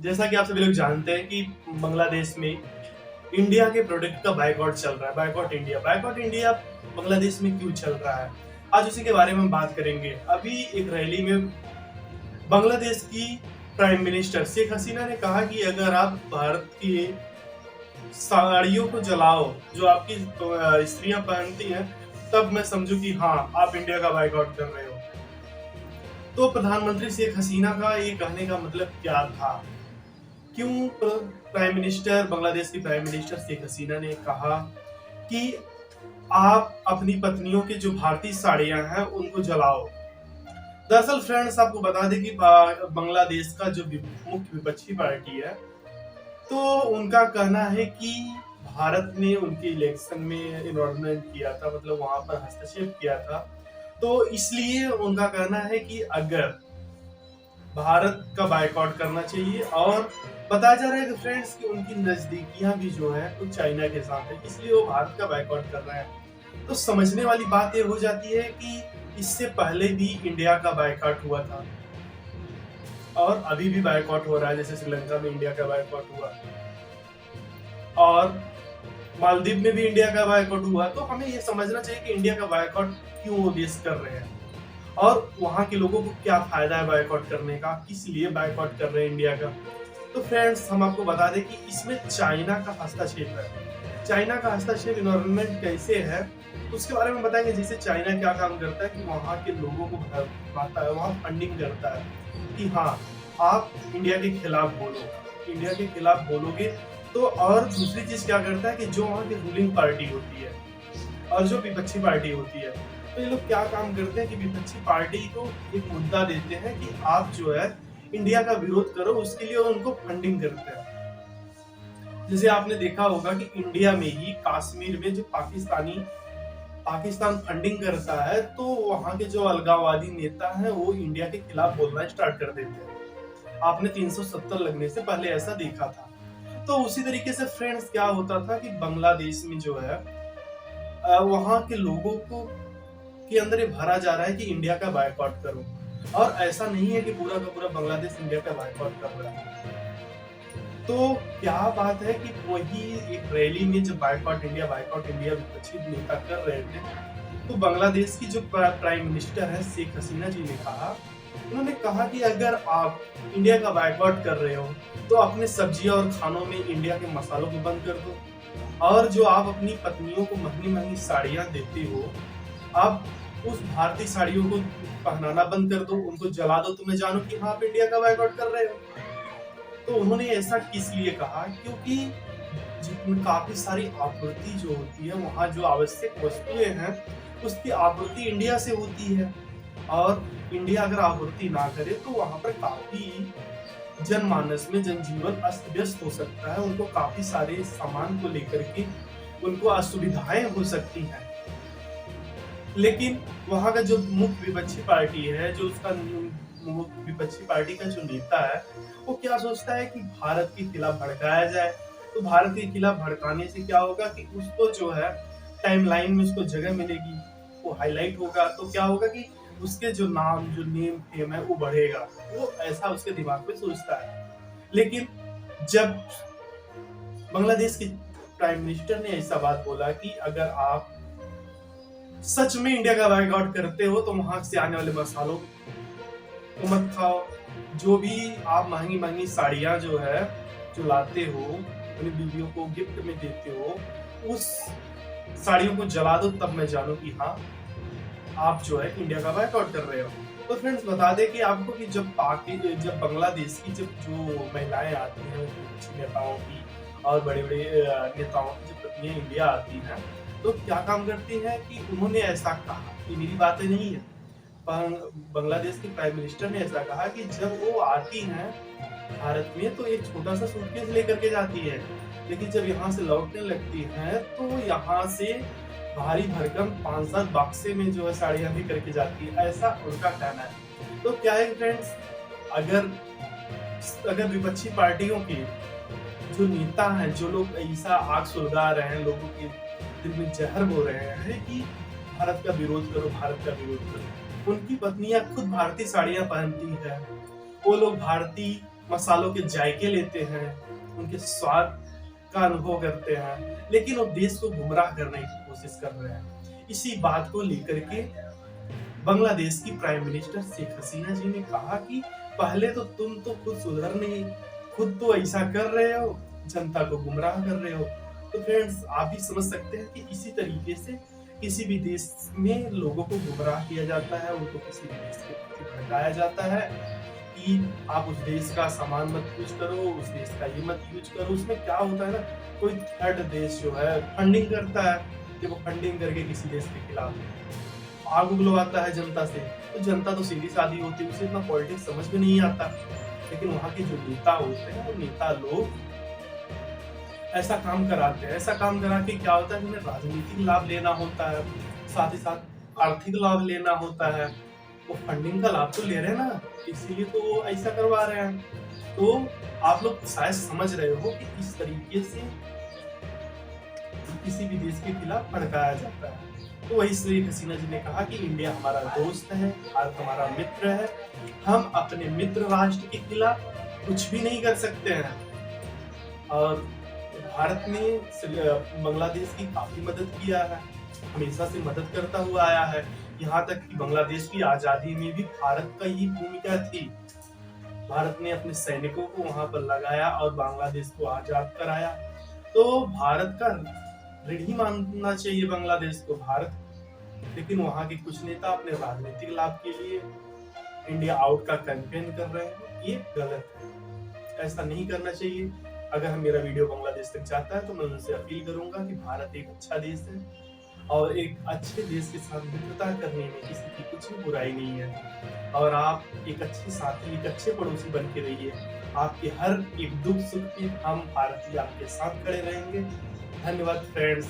जैसा कि आप सभी लोग जानते हैं कि बांग्लादेश में इंडिया के प्रोडक्ट का बायकॉट चल रहा है। बायकॉट इंडिया बांग्लादेश में क्यों चल रहा है, आज उसी के बारे में हम बात करेंगे। अभी एक रैली में बांग्लादेश की प्राइम मिनिस्टर शेख हसीना ने कहा कि अगर आप भारत की साड़ियों को जलाओ जो आपकी स्त्रियां पहनती हैं, तब मैं समझू कि हाँ, आप इंडिया का बायकॉट कर रहे हो। तो प्रधानमंत्री शेख हसीना का ये कहने का मतलब क्या था? क्यों बांग्लादेश की प्राइम मिनिस्टर शेख हसीना ने कहा कि आप अपनी पत्नियों की जो भारतीय साड़ियां हैं उनको जलाओ? दरअसल फ्रेंड्स, आपको बता दें कि बांग्लादेश का जो मुख्य विपक्षी पार्टी है, तो उनका कहना है कि भारत ने उनके इलेक्शन में इन्वॉल्वमेंट किया था, मतलब वहां पर हस्तक्षेप किया था। तो इसलिए उनका कहना है कि अगर भारत का बायकॉट करना चाहिए, और बताया जा रहा है कि फ्रेंड्स कि उनकी नजदीकियां भी जो है वो चाइना के साथ है, इसलिए वो भारत का बायकॉट कर रहे हैं। तो समझने वाली बात ये हो जाती है कि इससे पहले भी इंडिया का बायकॉट हुआ था और अभी भी बायकॉट हो रहा है, जैसे श्रीलंका में इंडिया का बायकॉट हुआ और मालदीव में भी इंडिया का बायकॉट हुआ। तो हमें ये समझना चाहिए कि इंडिया का बायकॉट क्यों वो देश कर रहे हैं और वहां के लोगों को क्या फायदा है बायकॉट करने का, किस लिए बायकॉट कर रहे हैं इंडिया का। तो फ्रेंड्स, हम आपको बता दें कि इसमें चाइना का हस्तक्षेप है। चाइना का हस्तक्षेप इन्वायरमेंट कैसे है उसके बारे में बताएंगे। जैसे चाइना क्या काम करता है कि वहाँ के लोगों को भरमाता है, वहाँ फंडिंग करता है कि हाँ, आप इंडिया के खिलाफ बोलो, इंडिया के खिलाफ बोलोगे तो। और दूसरी चीज क्या करता है कि जो वहाँ की रूलिंग पार्टी होती है और जो विपक्षी पार्टी होती है, तो ये लोग क्या काम करते हैं कि विपक्षी पार्टी को एक मुद्दा देते हैं कि आप जो है इंडिया का विरोध करो, उसके लिए उनको फंडिंग करते हैं। जैसे आपने देखा होगा कि इंडिया में ही कश्मीर में जो पाकिस्तान फंडिंग करता है, तो वहां के जो अलगाववादी नेता हैं वो इंडिया के खिलाफ बोलना स्टार्ट कर देते हैं। आपने 370 लगने से पहले ऐसा देखा था। तो उसी तरीके से फ्रेंड्स क्या होता था कि बांग्लादेश में जो है वहां के लोगों को के अंदर ये भरा जा रहा है कि इंडिया का बायकॉट करो, और ऐसा नहीं है कि पूरा का पूरा बांग्लादेश इंडिया का बायकॉट कर रहा है। तो क्या बात है कि वही एक रैली में जब बायकॉट इंडिया विपक्षी नेता कर रहे थे, तो बांग्लादेश की जो प्राइम मिनिस्टर है शेख हसीना जी ने कहा, उन्होंने कहा कि अगर आप इंडिया का बायकॉट कर रहे हो तो अपने सब्जियां और खानों में इंडिया के मसालों को बंद कर दो, और जो आप अपनी पत्नियों को महंगी महंगी साड़ियां देते हो, आप उस भारतीय साड़ियों को पहनाना बंद कर दो, उनको जला दो, तो मैं जानू कि हाँ, आप इंडिया का बायकॉट कर रहे हो। तो उन्होंने ऐसा किस लिए कहा? क्योंकि जितनी काफी सारी आपूर्ति जो होती है, वहाँ जो आवश्यक वस्तुएं हैं उसकी आपूर्ति इंडिया से होती है, और इंडिया अगर आपूर्ति ना करे तो वहाँ पर काफी जनमानस में जनजीवन अस्त व्यस्त हो सकता है। उनको काफी सारे सामान को लेकर के उनको असुविधाएं हो सकती हैं। लेकिन वहाँ का जो मुख्य विपक्षी पार्टी है, जो उसका विपक्षी पार्टी का जो नेता है, वो क्या सोचता है कि भारत के खिलाफ भड़काया जाए। तो भारत के खिलाफ भड़काने से क्या होगा कि उसको जो है टाइमलाइन में उसको जगह मिलेगी, वो हाईलाइट होगा, तो क्या होगा कि उसके जो नेम फेम है वो बढ़ेगा। वो ऐसा उसके दिमाग में सोचता है। लेकिन जब बांग्लादेश के प्राइम मिनिस्टर ने ऐसा बात बोला कि अगर आप सच में इंडिया का बायकॉट करते हो तो वहां से आने वाले मसालों को मत खाओ, जो भी आप महंगी महंगी साड़ियां जो है जो लाते हो, अपनी बीवियों को गिफ्ट में देते हो, उस साड़ियों को जला दो, तब मैं जानू कि हाँ, आप जो है इंडिया का बायकॉट कर रहे हो। तो फ्रेंड्स, बता दें कि आपको कि जब बांग्लादेश की जब जो महिलाएं आती हैं, अच्छी नेताओं की और बड़े बड़े नेताओं की जब पत्नियां इंडिया आती हैं, तो क्या काम करती हैं कि उन्होंने ऐसा कहा, कि मेरी बातें नहीं है, पर बांग्लादेश के प्राइम मिनिस्टर ने ऐसा कहा कि जब वो आती हैं भारत में तो एक छोटा सा सूटकेस लेकर के जाती है, लेकिन जब यहाँ से लौटने लगती हैं तो यहाँ से भारी भरकम 5-7 बक्से में जो है साड़ियां भी करके जाती है, ऐसा उनका कहना है। तो क्या है फ्रेंड्स, अगर विपक्षी पार्टियों के जो नेता हैं, जो लोग ऐसा आग सुलगा रहे हैं, लोगों के दिल में जहर बो रहे हैं कि भारत का विरोध करो, भारत का विरोध करो, उनकी पत्नियां खुद भारतीय साड़ियां पहनती है, वो लोग भारतीय मसालों के जायके लेते हैं, उनके स्वाद का अनुभव करते हैं, लेकिन वो देश को गुमराह करने की कोशिश कर रहे हैं। इसी बात को लेकर के बांग्लादेश की प्राइम मिनिस्टर शेख हसीना जी ने कहा कि पहले तो तुम तो खुद सुधर नहीं, खुद तो ऐसा कर रहे हो, जनता को गुमराह कर रहे हो। तो फ्रेंड्स, आप भी समझ सकते हैं कि इसी तरीके से किसी भी देश में लोगों को गुमराह किया जाता है, उनको किसी भी देश के प्रति भड़काया जाता है कि आप उस देश का सामान मत यूज करो, उस देश का ये मत यूज करो। उसमें क्या होता है ना, कोई थर्ड देश जो है फंडिंग करता है कि वो फंडिंग करके किसी देश के खिलाफ आग उगलवाता है जनता से। तो जनता तो सीधी सादी होती है, उसे इतना पॉलिटिक्स समझ में नहीं आता, लेकिन वहाँ के जो नेता होते हैं वो नेता लोग ऐसा काम कराते हैं। ऐसा काम करा के क्या होता है, उन्हें राजनीतिक लाभ लेना होता है, साथ ही साथ आर्थिक लाभ लेना होता है। वो फंडिंग का लाभ तो ले रहे हैं ना, इसीलिए तो वो ऐसा करवा रहे हैं। तो आप लोग शायद समझ रहे हो कि इस तरीके से किसी भी देश के खिलाफ भड़काया जाता है। तो वही शेख हसीना जी ने कहा कि इंडिया हमारा दोस्त है, भारत हमारा मित्र है, हम अपने मित्र राष्ट्र के खिलाफ कुछ भी नहीं कर सकते हैं। और भारत ने बांग्लादेश की काफी मदद किया है, हमेशा से मदद करता हुआ आया है। यहाँ तक कि बांग्लादेश की आजादी में भी भारत का ही भूमिका थी। भारत ने अपने सैनिकों को वहां पर लगाया और बांग्लादेश को आजाद कराया। तो भारत का ऋणी मानना चाहिए बांग्लादेश को भारत। लेकिन वहां के कुछ नेता अपने राजनीतिक लाभ के लिए इंडिया आउट का कैंपेन कर रहे हैं, ये गलत है, ऐसा नहीं करना चाहिए। अगर हम मेरा वीडियो बांग्लादेश तक जाता है तो मैं उनसे अपील करूंगा कि भारत एक अच्छा देश है और एक अच्छे देश के साथ मित्रता करने में किसी की कुछ भी बुराई नहीं है। और आप एक अच्छे साथी, एक अच्छे पड़ोसी बन के रहिए। आपके हर एक दुख सुख में हम भारतीय आपके साथ खड़े रहेंगे। धन्यवाद फ्रेंड्स।